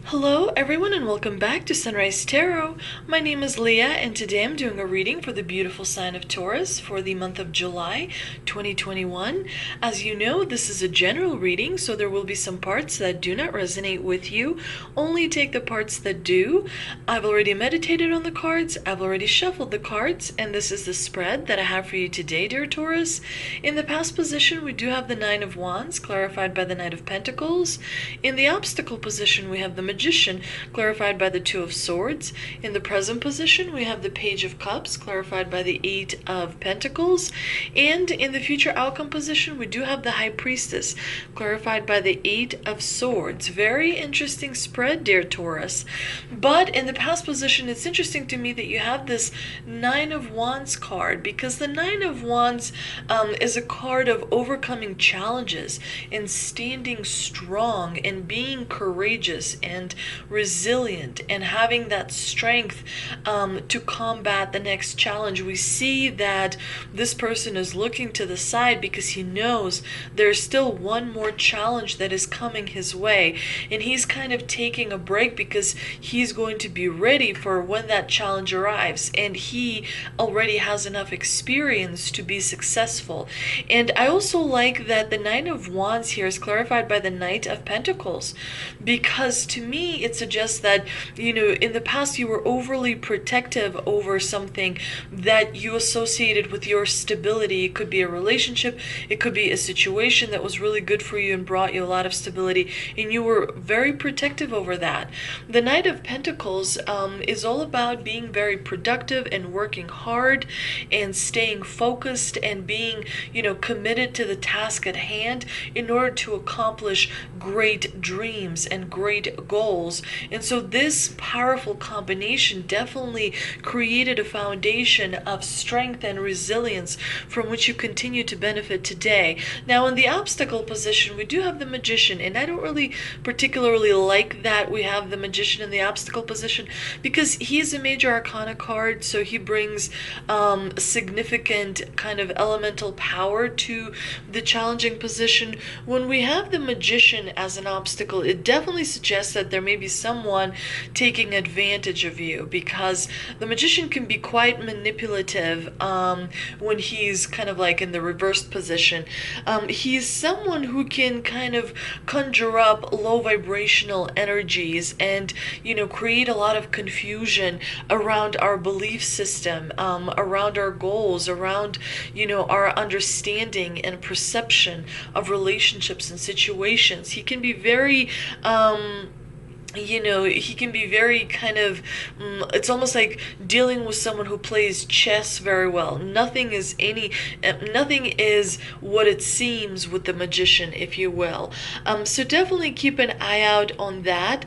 Hello everyone and welcome back to Sunrise Tarot. My name is Leah and today I'm doing a reading for the beautiful sign of Taurus for the month of July 2021. As you know, this is a general reading, so there will be some parts that do not resonate with you. Only take the parts that do. I've already meditated on the cards, I've already shuffled the cards, and this is the spread that I have for you today, dear Taurus. In the past position, we do have the Nine of Wands, clarified by the Knight of Pentacles. In the obstacle position, we have the Magician, clarified by the Two of Swords. In the present position, we have the Page of Cups, clarified by the Eight of Pentacles. And in the future outcome position, we do have the High Priestess, clarified by the Eight of Swords. Very interesting spread, dear Taurus. But in the past position, it's interesting to me that you have this Nine of Wands card, because the Nine of Wands is a card of overcoming challenges and standing strong and being courageous and resilient and having that strength to combat the next challenge. We see that this person is looking to the side because he knows there's still one more challenge that is coming his way, and he's kind of taking a break because he's going to be ready for when that challenge arrives, and he already has enough experience to be successful. And I also like that the Nine of Wands here is clarified by the Knight of Pentacles, because to me it suggests that, you know, in the past you were overly protective over something that you associated with your stability. It could be a relationship, it could be a situation that was really good for you and brought you a lot of stability, and you were very protective over that. The Knight of Pentacles is all about being very productive and working hard and staying focused and being, you know, committed to the task at hand in order to accomplish great dreams and great goals. And so this powerful combination definitely created a foundation of strength and resilience from which you continue to benefit today. Now in the obstacle position, we do have the Magician, and I don't really particularly like that we have the Magician in the obstacle position because he's a major arcana card, so he brings significant kind of elemental power to the challenging position. When we have the Magician as an obstacle, it definitely suggests that there may be someone taking advantage of you, because the Magician can be quite manipulative when he's kind of like in the reversed position. He's someone who can kind of conjure up low vibrational energies and, you know, create a lot of confusion around our belief system, around our goals, around, you know, our understanding and perception of relationships and situations. He can be very you know, he can be very kind of, it's almost like dealing with someone who plays chess very well. Nothing is what it seems with the Magician, if you will. So definitely keep an eye out on that.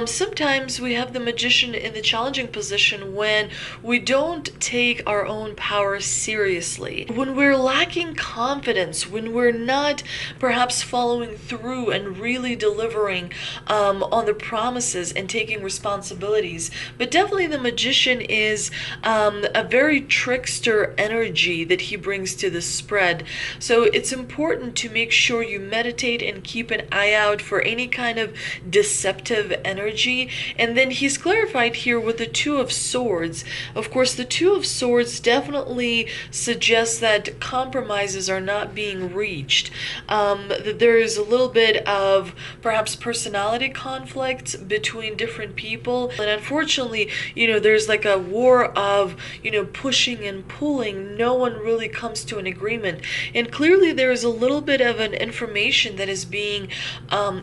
Sometimes we have the Magician in the challenging position when we don't take our own power seriously, when we're lacking confidence, when we're not perhaps following through and really delivering on the promises and taking responsibilities. But definitely the Magician is a very trickster energy that he brings to the spread. So it's important to make sure you meditate and keep an eye out for any kind of deceptive energy. And then he's clarified here with the Two of Swords. Of course, the Two of Swords definitely suggests that compromises are not being reached, that there is a little bit of perhaps personality conflict between different people, and unfortunately, you know, there's like a war of, you know, pushing and pulling. No one really comes to an agreement, and clearly there is a little bit of an information that is being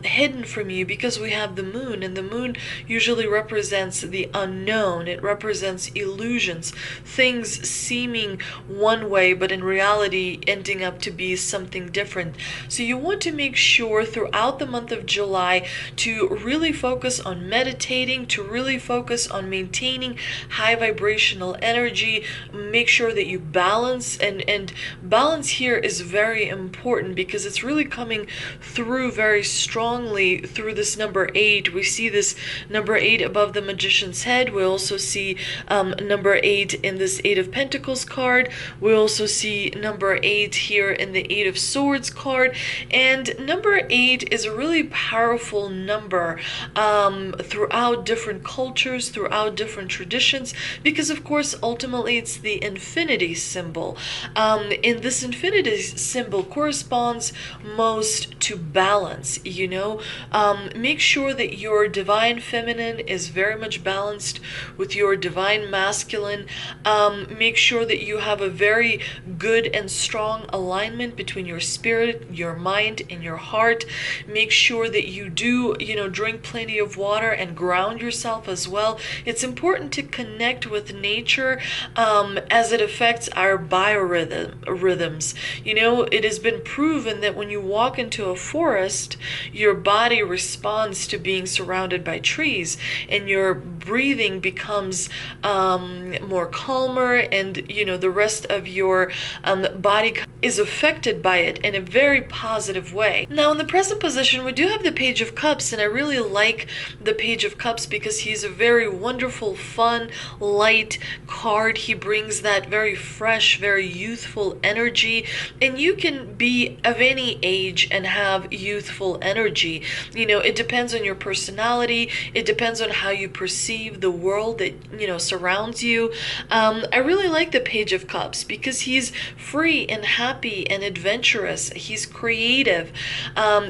hidden from you, because we have the Moon, and the Moon usually represents the unknown. It represents illusions, things seeming one way but in reality ending up to be something different. So you want to make sure throughout the month of July to really focus on meditating, to really focus on maintaining high vibrational energy. Make sure that you balance, and balance here is very important because it's really coming through very strongly through this number 8. We see this number 8 above the Magician's head. We also see number 8 in this Eight of Pentacles card. We also see number 8 here in the Eight of Swords card, and number 8 is a really powerful number. throughout different cultures, throughout different traditions, because of course ultimately it's the infinity symbol. And this infinity symbol corresponds most to balance, you know. Make sure that your divine feminine is very much balanced with your divine masculine. Make sure that you have a very good and strong alignment between your spirit, your mind, and your heart. Make sure that you do, you know, drink plenty of water and ground yourself as well. It's important to connect with nature as it affects our biorhythms. You know, it has been proven that when you walk into a forest, your body responds to being surrounded by trees, and your breathing becomes more calmer, and you know, the rest of your body is affected by it in a very positive way. Now in the present position, we do have the Page of Cups, and I really like the Page of Cups because he's a very wonderful, fun, light card. He brings that very fresh, very youthful energy, and you can be of any age and have youthful energy. You know, it depends on your personality. It depends on how you perceive the world that, you know, surrounds you. I really like the Page of Cups because he's free and happy and adventurous. He's creative.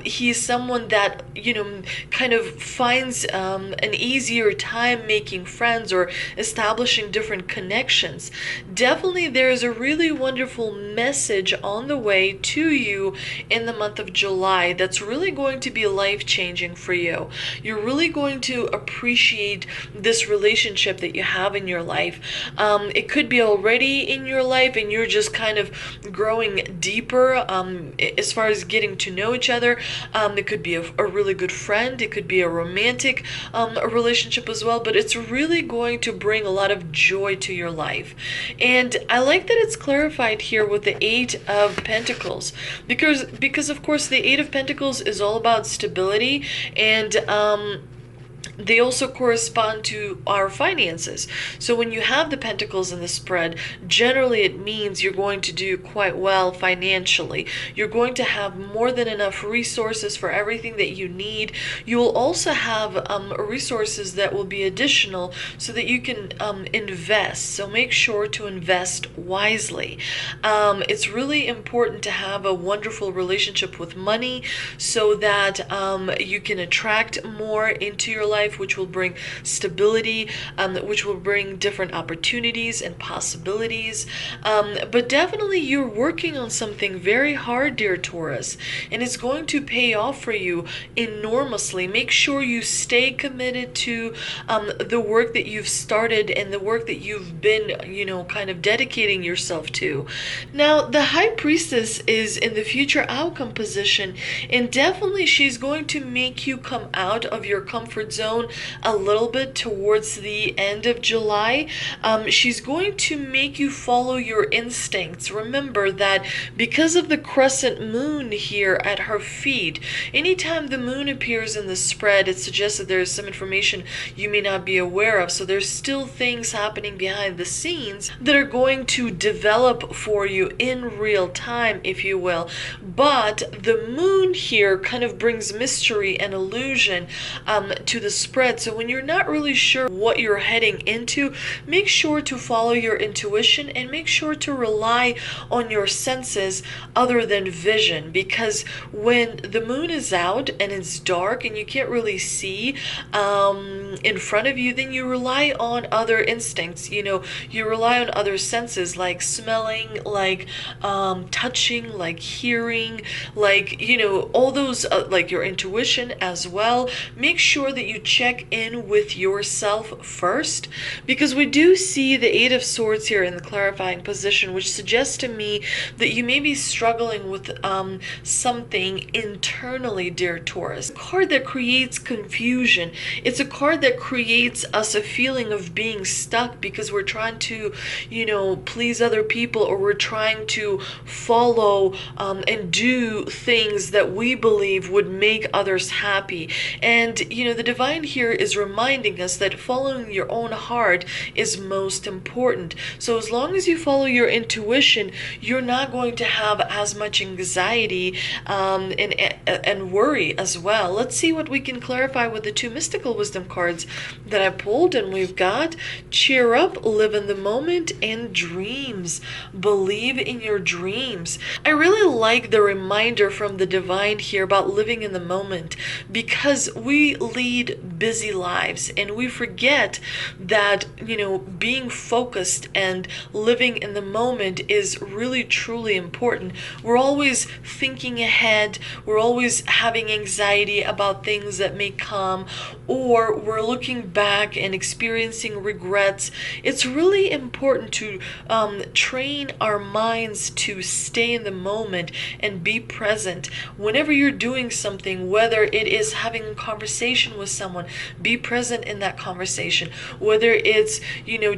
He's someone that, you know, kind of finds an easier time making friends or establishing different connections. Definitely there's a really wonderful message on the way to you in the month of July that's really going to be life-changing for you. You're really going to appreciate this relationship that you have in your life. It could be already in your life and you're just kind of growing deeper as far as getting to know each other. It could be a really good friend. It could be a romantic relationship as well, but it's really going to bring a lot of joy to your life. And I like that it's clarified here with the Eight of Pentacles, because of course the Eight of Pentacles is all about stability, and they also correspond to our finances. So when you have the pentacles in the spread, generally it means you're going to do quite well financially. You're going to have more than enough resources for everything that you need. You will also have resources that will be additional so that you can invest. So make sure to invest wisely. It's really important to have a wonderful relationship with money so that you can attract more into your life, which will bring stability, which will bring different opportunities and possibilities. But definitely you're working on something very hard, dear Taurus, and it's going to pay off for you enormously. Make sure you stay committed to the work that you've started and the work that you've been, you know, kind of dedicating yourself to. Now, the High Priestess is in the future outcome position, and definitely she's going to make you come out of your comfort zone a little bit towards the end of July. She's going to make you follow your instincts. Remember that because of the crescent moon here at her feet, anytime the moon appears in the spread, it suggests that there's some information you may not be aware of. So there's still things happening behind the scenes that are going to develop for you in real time, if you will. But the moon here kind of brings mystery and illusion to the spread. So when you're not really sure what you're heading into, make sure to follow your intuition and make sure to rely on your senses other than vision, because when the moon is out and it's dark and you can't really see in front of you, then you rely on other instincts. You know, you rely on other senses like smelling, like touching, like hearing, like, you know, all those like your intuition as well. Make sure that you check in with yourself first, because we do see the Eight of Swords here in the clarifying position, which suggests to me that you may be struggling with something internally, dear Taurus. A card that creates confusion. It's a card that creates us a feeling of being stuck because we're trying to, you know, please other people, or we're trying to follow and do things that we believe would make others happy. And, you know, the divine divine here is reminding us that following your own heart is most important. So as long as you follow your intuition, you're not going to have as much anxiety and worry as well. Let's see what we can clarify with the two mystical wisdom cards that I pulled, and we've got cheer up, live in the moment, and dreams. Believe in your dreams. I really like the reminder from the divine here about living in the moment, because we lead busy lives and we forget that, being focused and living in the moment is really truly important. We're always thinking ahead, we're always having anxiety about things that may come, or we're looking back and experiencing regrets. It's really important to train our minds to stay in the moment and be present. Whenever you're doing something, whether it is having a conversation with someone, be present in that conversation. Whether it's,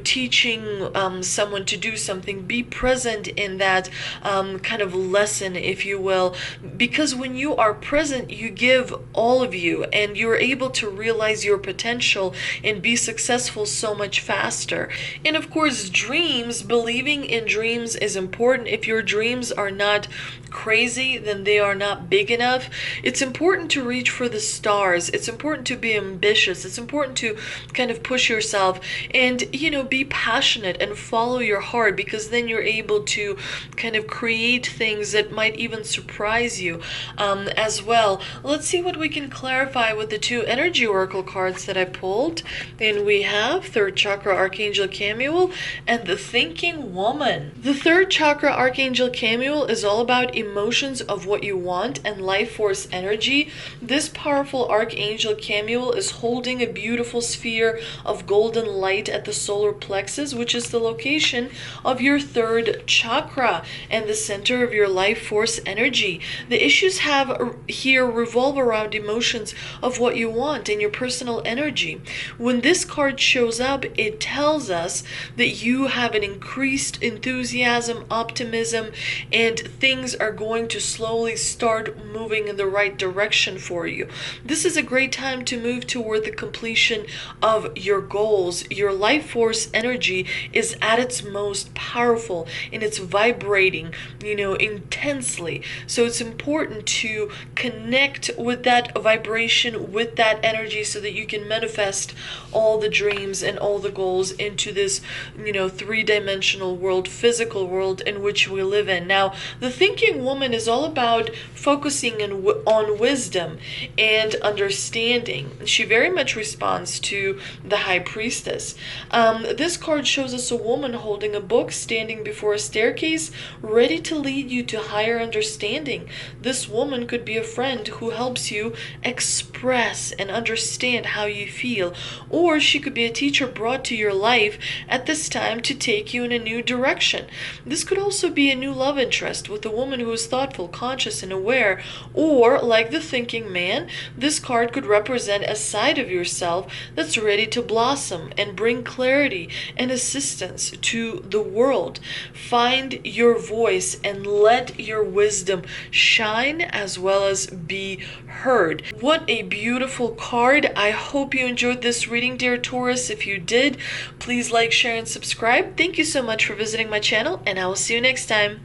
teaching someone to do something, be present in that kind of lesson, if you will. Because when you are present, you give all of you, and you're able to realize your potential and be successful so much faster. And of course, dreams, believing in dreams is important. If your dreams are not crazy, then they are not big enough. It's important to reach for the stars. It's important to be ambitious. It's important to kind of push yourself and, be passionate and follow your heart, because then you're able to kind of create things that might even surprise you as well. Let's see what we can clarify with the two energy oracle cards that I pulled. And we have third chakra Archangel Chamuel and the Thinking Woman. The third chakra Archangel Chamuel is all about emotions of what you want and life force energy. This powerful Archangel Chamuel is holding a beautiful sphere of golden light at the solar plexus, which is the location of your third chakra and the center of your life force energy. The issues have here revolve around emotions of what you want and your personal energy. When this card shows up, it tells us that you have an increased enthusiasm, optimism, and things are going to slowly start moving in the right direction for you. This is a great time to move toward the completion of your goals. Your life force energy is at its most powerful and it's vibrating, intensely. So it's important to connect with that vibration, with that energy, so that you can manifest all the dreams and all the goals into this, three-dimensional world, physical world in which we live in. Now, the Thinking Woman is all about focusing on wisdom and understanding. She very much responds to the High Priestess. This card shows us a woman holding a book, standing before a staircase, ready to lead you to higher understanding. This woman could be a friend who helps you express and understand how you feel, or she could be a teacher brought to your life at this time to take you in a new direction. This could also be a new love interest with a woman who is thoughtful, conscious, and aware, or like the Thinking Man, this card could represent a side of yourself that's ready to blossom and bring clarity and assistance to the world. Find your voice and let your wisdom shine as well as be heard. What a beautiful card. I hope you enjoyed this reading, dear Taurus. If you did, please like, share, and subscribe. Thank you so much for visiting my channel, and I will see you next time.